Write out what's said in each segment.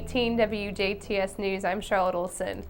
18 WJTS News, I'm Charlotte Olson.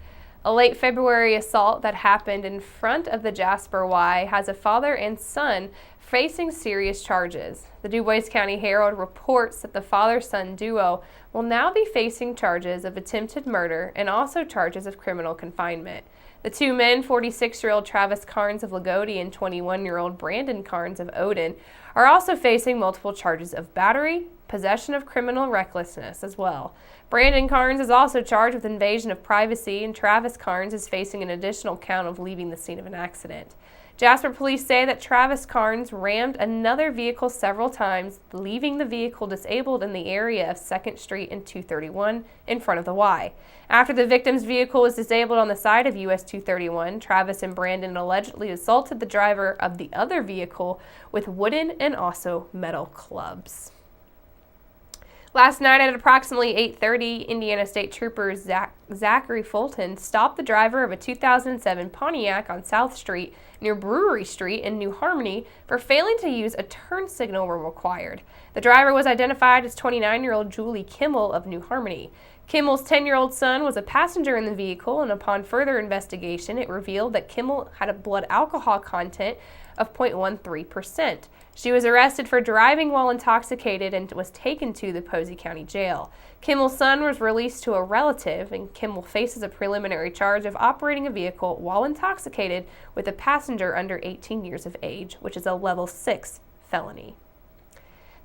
A late February assault that happened in front of the Jasper Y has a father and son facing serious charges. The DuBois County Herald reports that the father-son duo will now be facing charges of attempted murder and also charges of criminal confinement. The two men, 46-year-old Travis Carnes of Lagodi and 21-year-old Brandon Carnes of Odin, are also facing multiple charges of battery, possession of criminal recklessness as well. Brandon Carnes is also charged with invasion of privacy, and Travis Carnes is facing an additional count of leaving the scene of an accident. Jasper police say that Travis Carnes rammed another vehicle several times, leaving the vehicle disabled in the area of 2nd Street and 231 in front of the Y. After the victim's vehicle was disabled on the side of US 231, Travis and Brandon allegedly assaulted the driver of the other vehicle with wooden and also metal clubs. Last night at approximately 8:30, Indiana State Trooper Zachary Fulton stopped the driver of a 2007 Pontiac on South Street near Brewery Street in New Harmony for failing to use a turn signal when required. The driver was identified as 29-year-old Julie Kimmel of New Harmony. Kimmel's 10-year-old son was a passenger in the vehicle, and upon further investigation, it revealed that Kimmel had a blood alcohol content of 0.13%. She was arrested for driving while intoxicated and was taken to the Posey County Jail. Kimmel's son was released to a relative, and Kimmel faces a preliminary charge of operating a vehicle while intoxicated with a passenger under 18 years of age, which is a level 6 felony.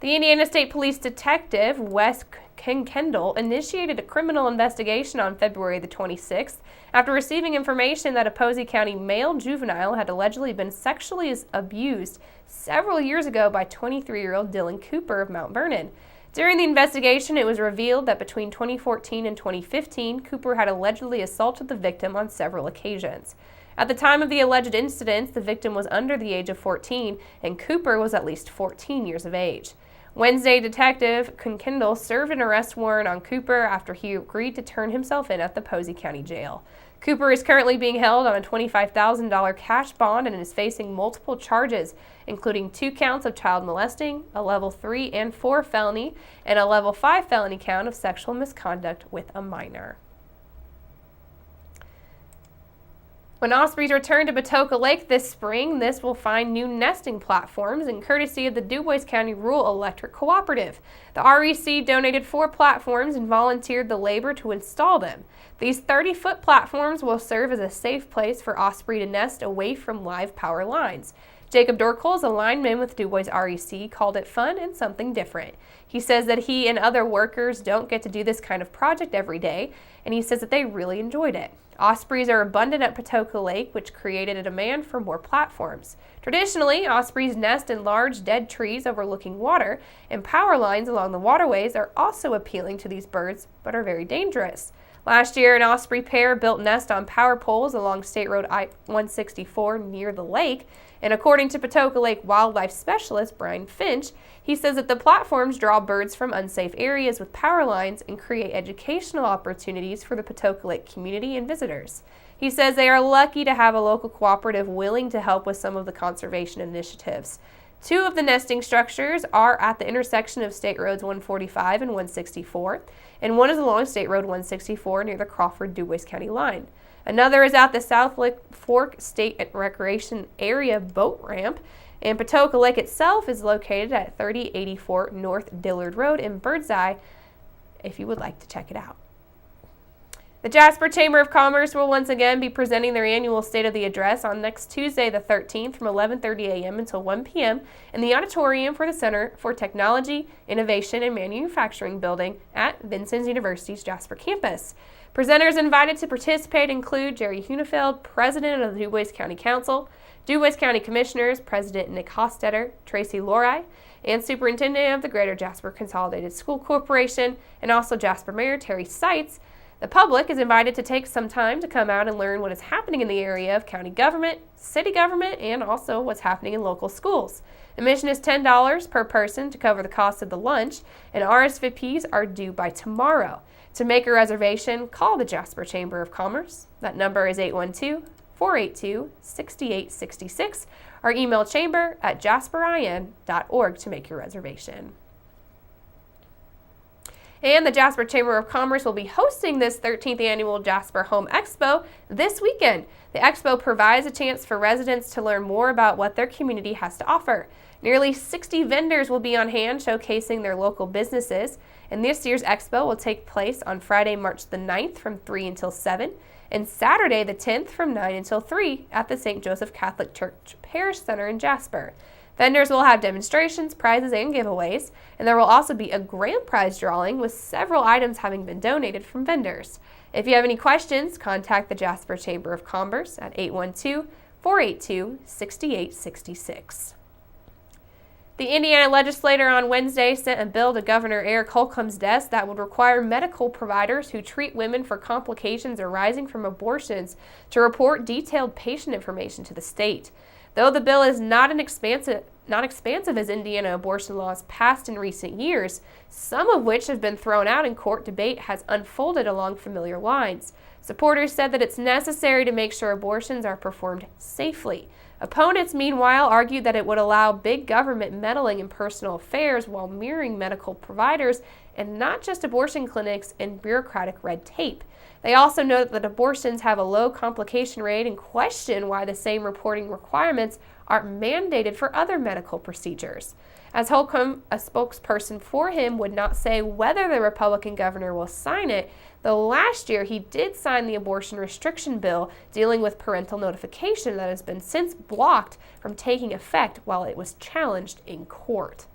The Indiana State Police Detective Wes Kendall initiated a criminal investigation on February the 26th after receiving information that a Posey County male juvenile had allegedly been sexually abused several years ago by 23-year-old Dylan Cooper of Mount Vernon. During the investigation, it was revealed that between 2014 and 2015, Cooper had allegedly assaulted the victim on several occasions. At the time of the alleged incidents, the victim was under the age of 14, and Cooper was at least 14 years of age. Wednesday, Detective Kendall served an arrest warrant on Cooper after he agreed to turn himself in at the Posey County Jail. Cooper is currently being held on a $25,000 cash bond and is facing multiple charges, including 2 counts of child molesting, a level 3 and 4 felony, and a level 5 felony count of sexual misconduct with a minor. When ospreys return to Patoka Lake this spring, this will find new nesting platforms, and courtesy of the DuBois County Rural Electric Cooperative. The REC donated 4 platforms and volunteered the labor to install them. These 30-foot platforms will serve as a safe place for osprey to nest away from live power lines. Jacob Dorkels, a lineman with DuBois REC, called it fun and something different. He says that he and other workers don't get to do this kind of project every day, and he says that they really enjoyed it. Ospreys are abundant at Patoka Lake, which created a demand for more platforms. Traditionally, ospreys nest in large dead trees overlooking water, and power lines along the waterways are also appealing to these birds, but are very dangerous. Last year, an osprey pair built nest on power poles along State Road I-164 near the lake, and according to Patoka Lake wildlife specialist Brian Finch, he says that the platforms draw birds from unsafe areas with power lines and create educational opportunities for the Patoka Lake community and visitors. He says they are lucky to have a local cooperative willing to help with some of the conservation initiatives. 2 of the nesting structures are at the intersection of State Roads 145 and 164, and one is along State Road 164 near the Crawford-DuBois County line. Another is at the South Lake Fork State Recreation Area boat ramp, and Patoka Lake itself is located at 3084 North Dillard Road in Birdseye, if you would like to check it out. The Jasper Chamber of Commerce will once again be presenting their annual State of the Address on next Tuesday the 13th from 11:30 a.m. until 1 p.m. in the auditorium for the Center for Technology, Innovation, and Manufacturing building at Vincennes University's Jasper campus. Presenters invited to participate include Jerry Hunefeld, President of the DuBois County Council, DuBois County Commissioners, President Nick Hostetter, Tracy Lorai, and Superintendent of the Greater Jasper Consolidated School Corporation, and also Jasper Mayor Terry Seitz. The public is invited to take some time to come out and learn what is happening in the area of county government, city government, and also what's happening in local schools. Admission is $10 per person to cover the cost of the lunch, and RSVPs are due by tomorrow. To make a reservation, call the Jasper Chamber of Commerce. That number is 812-482-6866, or email chamber@jasperin.org to make your reservation. And the Jasper Chamber of Commerce will be hosting this 13th annual Jasper Home Expo this weekend. The expo provides a chance for residents to learn more about what their community has to offer. Nearly 60 vendors will be on hand showcasing their local businesses, and this year's expo will take place on Friday, March the 9th from 3 until 7, and Saturday the 10th from 9 until 3 at the St. Joseph Catholic Church Parish Center in Jasper. Vendors will have demonstrations, prizes, and giveaways, and there will also be a grand prize drawing with several items having been donated from vendors. If you have any questions, contact the Jasper Chamber of Commerce at 812-482-6866. The Indiana legislature on Wednesday sent a bill to Governor Eric Holcomb's desk that would require medical providers who treat women for complications arising from abortions to report detailed patient information to the state. Though the bill is not expansive as Indiana abortion laws passed in recent years, some of which have been thrown out in court debate has unfolded along familiar lines. Supporters said that it's necessary to make sure abortions are performed safely. Opponents, meanwhile, argued that it would allow big government meddling in personal affairs while mirroring medical providers and not just abortion clinics and bureaucratic red tape. They also note that abortions have a low complication rate and question why the same reporting requirements aren't mandated for other medical procedures. As Holcomb, a spokesperson for him, would not say whether the Republican governor will sign it, though last year he did sign the abortion restriction bill dealing with parental notification that has been since blocked from taking effect while it was challenged in court.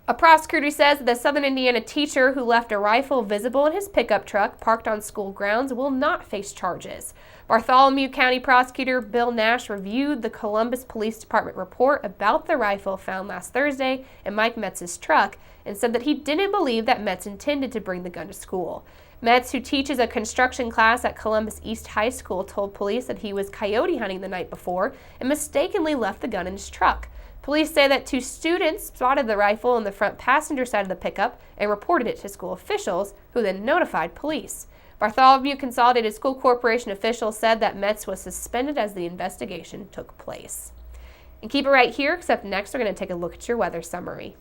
A prosecutor says that the Southern Indiana teacher who left a rifle visible in his pickup truck parked on school grounds will not face charges. Bartholomew County Prosecutor Bill Nash reviewed the Columbus Police Department report about the rifle found last Thursday in Mike Metz's truck and said that he didn't believe that Metz intended to bring the gun to school. Metz, who teaches a construction class at Columbus East High School, told police that he was coyote hunting the night before and mistakenly left the gun in his truck. Police say that 2 students spotted the rifle in the front passenger side of the pickup and reported it to school officials, who then notified police. Bartholomew Consolidated School Corporation officials said that Metz was suspended as the investigation took place. And keep it right here, except next we're going to take a look at your weather summary.